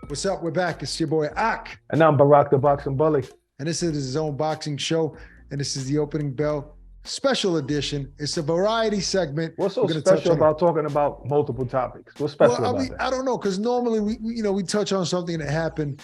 What's up? We're back. It's your boy Ak. And I'm Barack the Boxing Bully. And this is his own boxing show. And this is the opening bell special edition. It's a variety segment. What's so special about talking about multiple topics? What's special about that? I don't know, because normally we touch on something that happened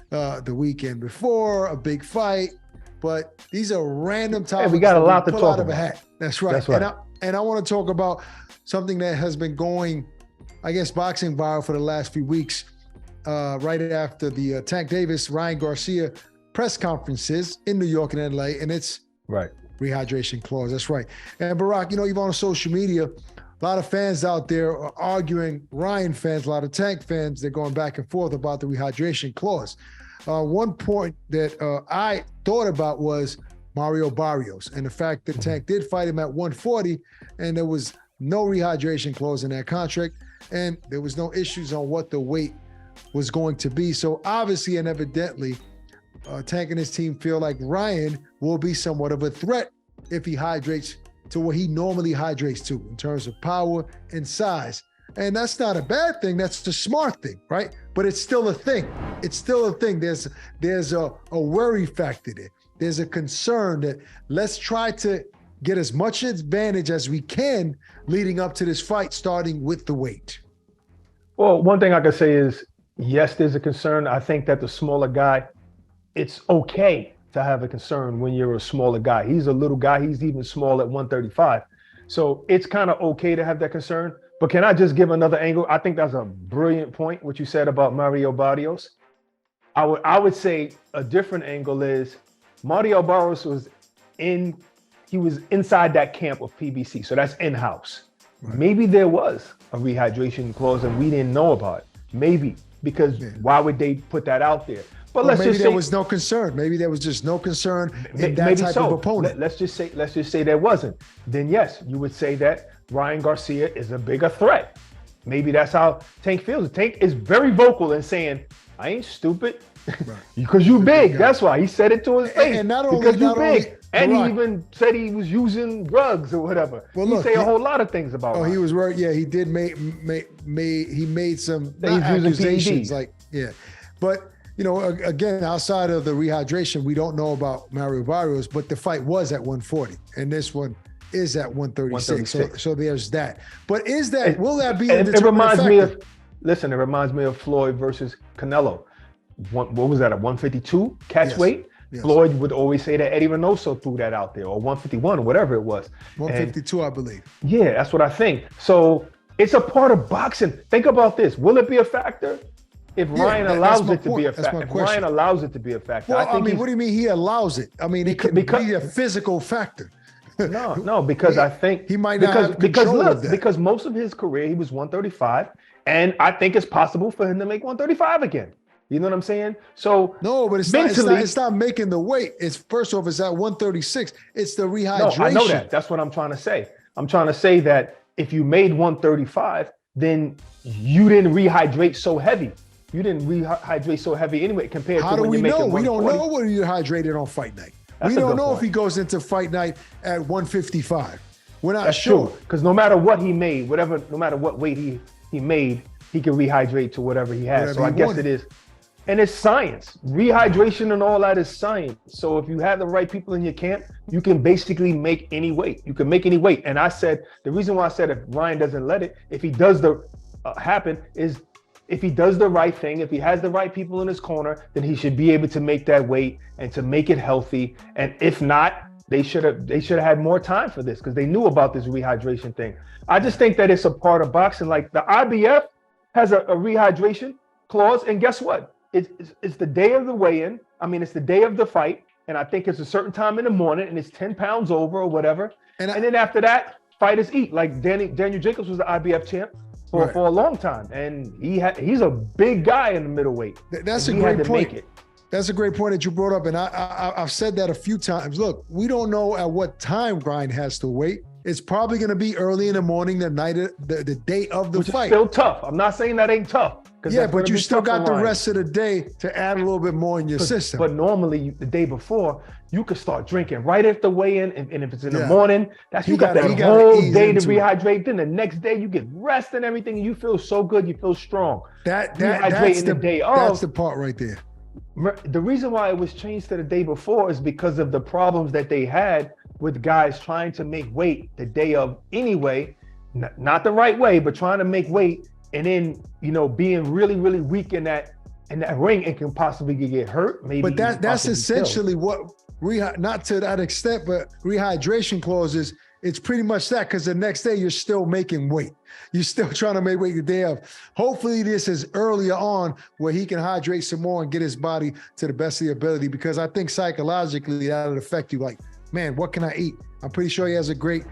the weekend before, a big fight. But these are random topics. We got a lot to talk about. Hat. That's right. That's right. And I want to talk about something that has been going, I guess, boxing viral for the last few weeks. Right after the Tank Davis, Ryan Garcia press conferences in New York and LA, and it's right rehydration clause. That's right. And Barack, even on social media, a lot of fans out there are arguing, Ryan fans, a lot of Tank fans, they're going back and forth about the rehydration clause. One point that I thought about was Mario Barrios and the fact that Tank did fight him at 140, and there was no rehydration clause in that contract, and there was no issues on what the weight was going to be. So obviously and evidently, Tank and his team feel like Ryan will be somewhat of a threat if he hydrates to what he normally hydrates to in terms of power and size. And that's not a bad thing. That's the smart thing, right? But it's still a thing. It's still a thing. There's a worry factor there. There's a concern that let's try to get as much advantage as we can leading up to this fight, starting with the weight. Well, one thing I can say is, yes, there's a concern. I think that the smaller guy, it's okay to have a concern when you're a smaller guy. He's a little guy. He's even small at 135. So it's kind of okay to have that concern. But can I just give another angle? I think that's a brilliant point, what you said about Mario Barrios. I would say a different angle is Mario Barrios was inside that camp of PBC. So that's in-house. Right. Maybe there was a rehydration clause and we didn't know about it. Maybe. Because why would they put that out there? But maybe there was no concern. Maybe there was just no concern in that type of opponent. Let's just say there wasn't. Then yes, you would say that Ryan Garcia is a bigger threat. Maybe that's how Tank feels. Tank is very vocal in saying, "I ain't stupid, right. Because you big." That's why he said it to his face. And not only because you big. Only, and he even said he was using drugs or whatever. Well, he say a whole lot of things about. Oh, Ryan. He was right. Yeah, he did made some accusations like but. Again, outside of the rehydration, we don't know about Mario Barrios, but the fight was at 140, and this one is at 136. So there's that. But will that be a determining factor? It reminds me of Floyd versus Canelo. What was that, a 152 catch weight? Yes. Floyd would always say that Eddie Reynoso threw that out there, or 151, or whatever it was. 152, I believe. Yeah, that's what I think. So it's a part of boxing. Think about this. Will it be a factor? If Ryan allows it to be a factor, if Ryan allows it to be a factor, well, I think what do you mean he allows it? I mean, it could be a physical factor. No, because I think he might not have control of that. Because most of his career he was 135, and I think it's possible for him to make 135 again. You know what I'm saying? So no, but it's not making the weight. It's first off, it's at 136. It's the rehydration. No, I know that. That's what I'm trying to say. I'm trying to say that if you made 135, then you didn't rehydrate so heavy. You didn't rehydrate so heavy anyway compared to when you make it 140. We don't know what he hydrated on fight night. We don't know if he goes into fight night at 155. We're not sure. Because no matter what he made, no matter what weight he made, he can rehydrate to whatever he has. So I guess it is. And it's science. Rehydration and all that is science. So if you have the right people in your camp, you can basically make any weight. You can make any weight. And I said, the reason why I said if Ryan doesn't let it, if he does happen is, if he does the right thing, if he has the right people in his corner, then he should be able to make that weight and to make it healthy. And if not, they should have had more time for this because they knew about this rehydration thing. I just think that it's a part of boxing. Like the IBF has a rehydration clause, and guess what? It's the day of the weigh-in. I mean, it's the day of the fight, and I think it's a certain time in the morning, and it's 10 pounds over or whatever. And then after that, fighters eat. Like Daniel Jacobs was the IBF champ. For a long time, and he's a big guy in the middleweight. That's a great point. That's a great point that you brought up, and I've said that a few times. Look, we don't know at what time Ryan has to wait. It's probably going to be early in the morning, the night, the day of the fight. Which is still tough. I'm not saying that ain't tough. Yeah, but you still got the rest of the day to add a little bit more in your system. But normally, the day before, you could start drinking right after weigh-in, and if it's in the morning, you got that whole day to rehydrate. Then the next day, you get rest and everything, and you feel so good, you feel strong. That's the day of. That's the part right there. The reason why it was changed to the day before is because of the problems that they had with guys trying to make weight the day of anyway, not the right way, but trying to make weight. And then, being really, really weak in that ring, and can possibly get hurt. Maybe. But that's essentially what not to that extent, but rehydration clauses. It's pretty much that, because the next day you're still making weight. You're still trying to make weight the day of. Hopefully this is earlier on where he can hydrate some more and get his body to the best of the ability, because I think psychologically that would affect you. Like, man, what can I eat? I'm pretty sure he has a great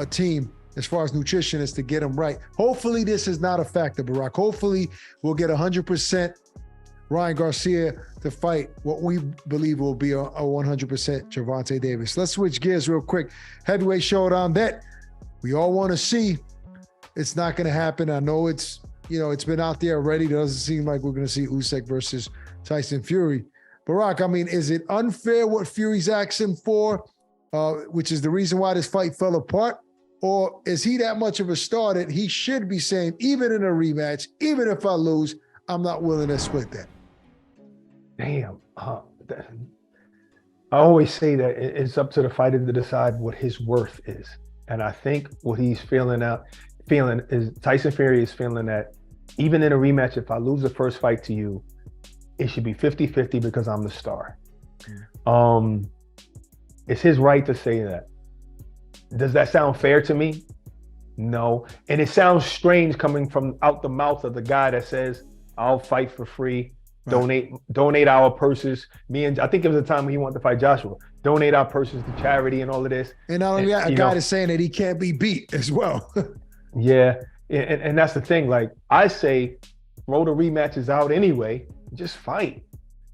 team as far as nutritionists to get him right. Hopefully this is not a factor, Barack. Hopefully we'll get 100% Ryan Garcia to fight what we believe will be a 100% Gervonta Davis. Let's switch gears real quick. Heavyweight showdown that we all want to see. It's not going to happen. I know it's been out there already. It doesn't seem like we're going to see Usyk versus Tyson Fury. Barack, I mean, is it unfair what Fury's asking for, which is the reason why this fight fell apart? Or is he that much of a star that he should be saying, even in a rematch, even if I lose, I'm not willing to split that? Damn. I always say that it's up to the fighter to decide what his worth is. And I think what he's feeling is Tyson Fury is feeling that even in a rematch, if I lose the first fight to you, it should be 50-50 because I'm the star. It's his right to say that. Does that sound fair to me? No. And it sounds strange coming from out the mouth of the guy that says, I'll fight for free, donate our purses. I think it was a time when he wanted to fight Joshua. Donate our purses to charity and all of this. And not only that, a guy that's saying that he can't be beat as well. Yeah. And that's the thing. Like, I say, throw the rematches out anyway. Just fight.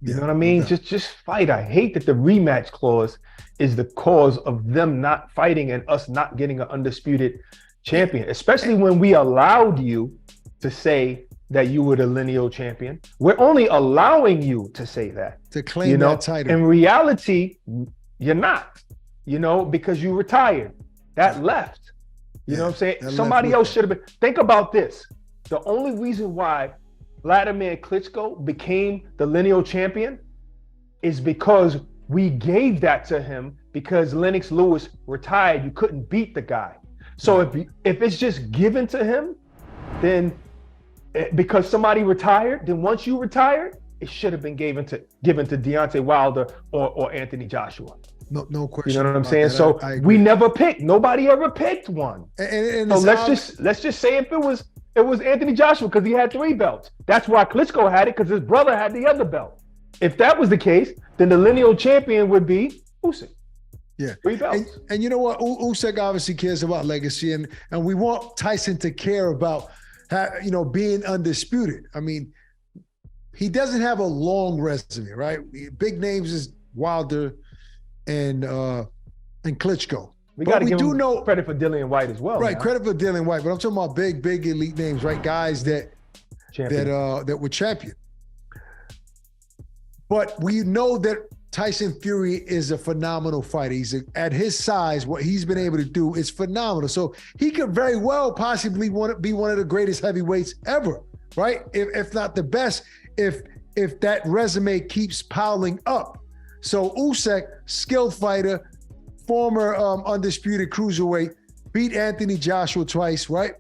You know what I mean? Yeah. Just fight. I hate that the rematch clause is the cause of them not fighting and us not getting an undisputed champion, especially when we allowed you to say that you were the lineal champion. We're only allowing you to say that. To claim that title. In reality, you're not, because you retired. That left. You know what I'm saying? Somebody else should have been. Think about this. The only reason why Vladimir Klitschko became the lineal champion is because we gave that to him, because Lennox Lewis retired. You couldn't beat the guy. So if it's just given to him, then because somebody retired, then once you retired, it should have been given to Deontay Wilder or Anthony Joshua. No question. You know what I'm saying? So we never picked. Nobody ever picked one. And so let's just say if it was Anthony Joshua because he had 3 belts. That's why Klitschko had it, because his brother had the other belt. If that was the case, then the lineal champion would be Usyk. Yeah. 3 belts. And you know what? Usyk obviously cares about legacy, and we want Tyson to care about being undisputed. I mean, he doesn't have a long resume, right? Big names is Wilder and Klitschko. We got to give him credit for Dillian White as well. Right, now. Credit for Dillian White, but I'm talking about big elite names, right? Guys that were champion. But we know that Tyson Fury is a phenomenal fighter. At his size, what he's been able to do is phenomenal. So he could very well possibly be one of the greatest heavyweights ever, right? If not the best, if that resume keeps piling up. So Usyk, skilled fighter, former undisputed cruiserweight, beat Anthony Joshua twice, right?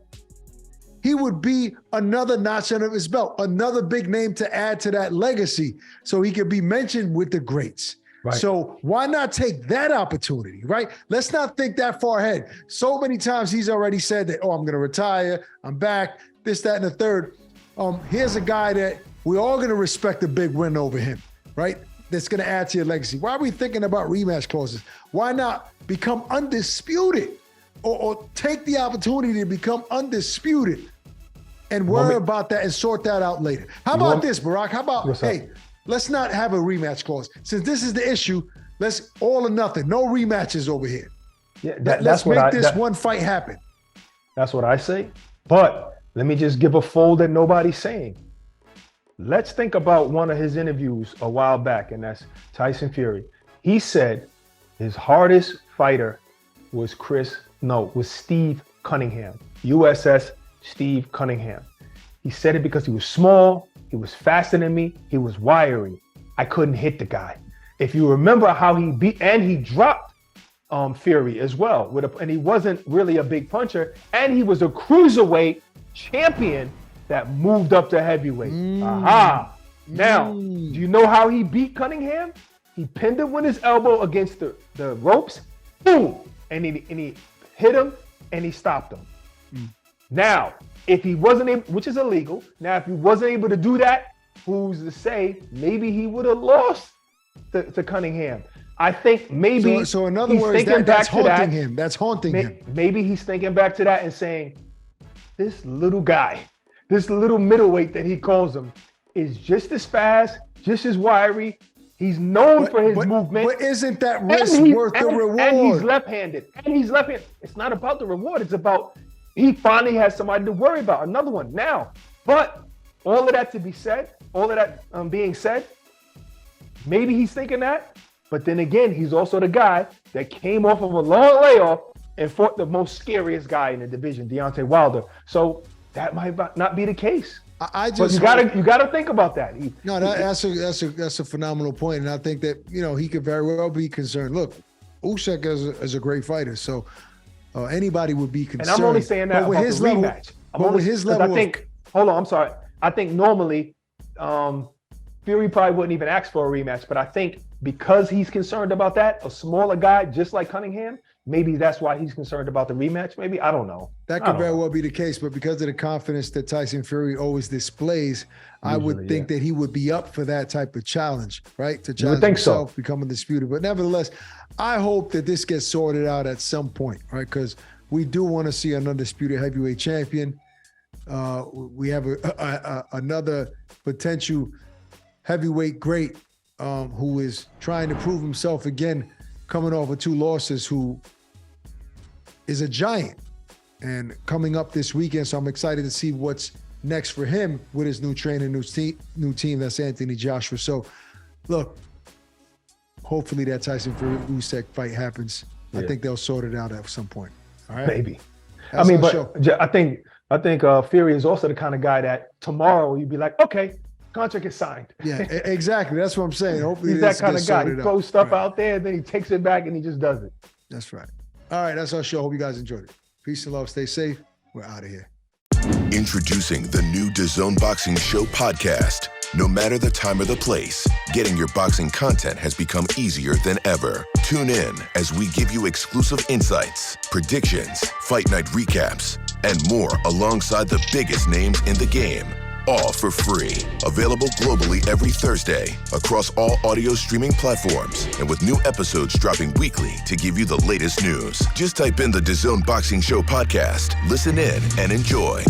He would be another notch under his belt, another big name to add to that legacy so he could be mentioned with the greats. Right. So why not take that opportunity, right? Let's not think that far ahead. So many times he's already said that, I'm going to retire, I'm back, this, that, and the third. Here's a guy that we're all going to respect a big win over him, right? That's going to add to your legacy. Why are we thinking about rematch clauses? Why not become undisputed or take the opportunity to become undisputed and worry about that and sort that out later? How about this, Barack? How about, let's not have a rematch clause. Since this is the issue, let's all or nothing. No rematches over here. Yeah, let's make this one fight happen. That's what I say. But let me just give a fold that nobody's saying. let's think about one of his interviews a while back, and that's Tyson Fury. He said his hardest fighter was Steve Cunningham, USS Steve Cunningham. He said it because he was small, he was faster than me, he was wiry. I couldn't hit the guy. If you remember how he beat, and he dropped Fury as well, and he wasn't really a big puncher, and he was a cruiserweight champion that moved up to heavyweight. Now, do you know how he beat Cunningham? He pinned him with his elbow against the ropes, boom, and he hit him and he stopped him. Now, if he wasn't able, which is illegal, now if he wasn't able to do that, who's to say maybe he would have lost to Cunningham? I think maybe. So in other words, that's haunting him. That's haunting him. Maybe he's thinking back to that and saying, this little guy, this little middleweight that he calls him, is just as fast, just as wiry. He's known for his movement. But isn't that risk worth the reward? And he's left-handed. It's not about the reward. It's about he finally has somebody to worry about. Another one now. But all of that to be said, all of that being said, maybe he's thinking that. But then again, he's also the guy that came off of a long layoff and fought the most scariest guy in the division, Deontay Wilder. So that might not be the case. But you gotta think about that. That's a phenomenal point, and I think that he could very well be concerned. Look, Usyk is a great fighter, so anybody would be concerned. And I'm only saying that about his rematch. I think normally Fury probably wouldn't even ask for a rematch, but I think because he's concerned about that, a smaller guy just like Cunningham, maybe that's why he's concerned about the rematch. Maybe, I don't know. That could very well be the case, but because of the confidence that Tyson Fury always displays, I would think that he would be up for that type of challenge, right? To challenge himself, become undisputed. But nevertheless, I hope that this gets sorted out at some point, right? Because we do want to see an undisputed heavyweight champion. We have another potential heavyweight great who is trying to prove himself again, coming off of 2 losses, who is a giant and coming up this weekend. So I'm excited to see what's next for him with his new trainer, new team. That's Anthony Joshua. So look, hopefully that Tyson Fury Usyk fight happens. I think they'll sort it out at some point. All right. Maybe. I think Fury is also the kind of guy that tomorrow you'd be like, okay, contract is signed. Yeah, exactly. That's what I'm saying. Hopefully he's that kind of guy. He throws stuff out there, and then he takes it back and he just does it. That's right. All right, that's our show. Hope you guys enjoyed it. Peace and love. Stay safe. We're out of here. Introducing the new DAZN Boxing Show podcast. No matter the time or the place, getting your boxing content has become easier than ever. Tune in as we give you exclusive insights, predictions, fight night recaps, and more alongside the biggest names in the game. All for free. Available globally every Thursday across all audio streaming platforms and with new episodes dropping weekly to give you the latest news. Just type in the DAZN Boxing Show podcast, listen in, and enjoy.